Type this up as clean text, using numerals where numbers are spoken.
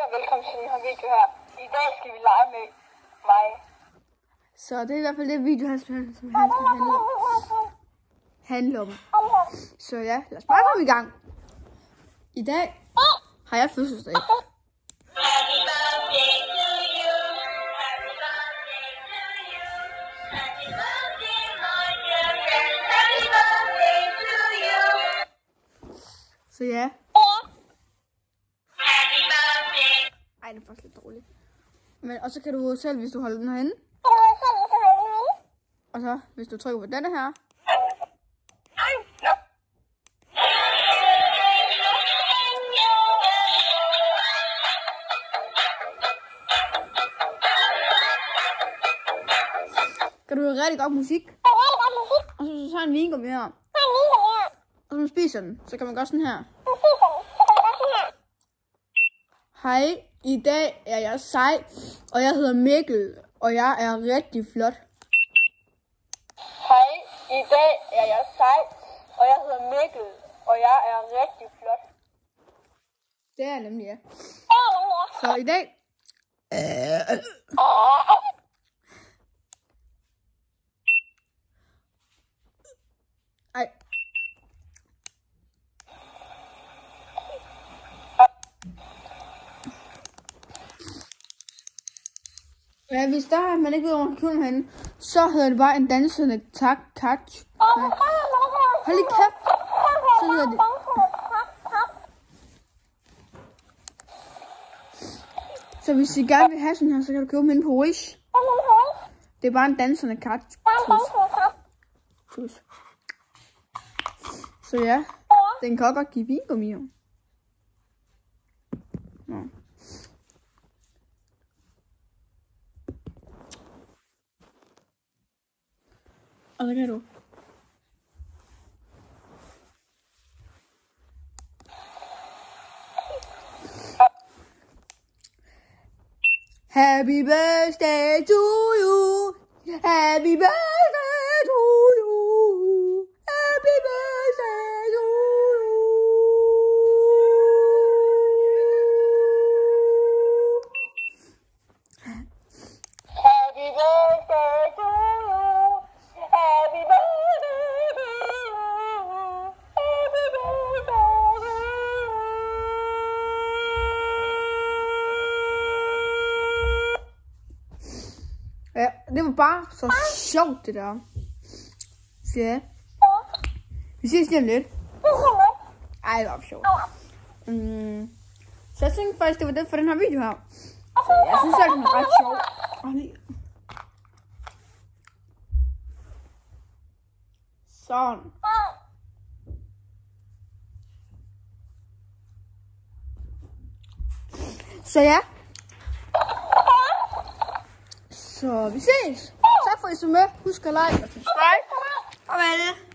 og velkommen til den her video her. I dag skal vi lege med mig. Så det er i hvert fald det video, som handler om. Så ja, lad os bare komme i gang. I dag har jeg fødselsdag. Happy birthday to you. Happy birthday to you. Happy birthday, my dear friend. Happy birthday to you. Så ja. Happy birthday. Ej, det er faktisk lidt dårligt. Men, og så kan du selv, hvis du holder den herinde. Og så, hvis du trykker på denne her. Kan du høre rigtig godt musik? Og så tager en vingummi her. Og så spiser den. Så kan man gøre sådan her. Hej, i dag er jeg sej, og jeg hedder Mikkel, og jeg er rigtig flot. Hej, i dag er jeg sej, og jeg hedder Mikkel, og jeg er rigtig flot. Det er nemlig, ja. Så i dag... Ej. Ja, hvis der er, man ikke ved, hvor man kan købe henne, så hedder det bare en dansende kat. Hold lige kæft. Så hedder det... Så hvis I gerne vil have sådan her, så kan du købe dem inde på Wish. Det er bare en dansende kat. Så ja, den kan godt give vingummi jo. Nå. Og så kan du. Happy birthday to you. Happy birthday to you. Happy birthday to you. Happy birthday to you. Happy birthday to you. Happy birthday to you. Ja, det var bare så sjovt, det der. Så ja. Vi ses lige om lidt. Ej, det var sjovt. Så jeg tænkte faktisk, det var det for den her video her. Så jeg synes, at den er ret sjov. Sådan. Så ja. Så vi ses. Tak for at I så med. Husk at like og subscribe. Og hvad er det?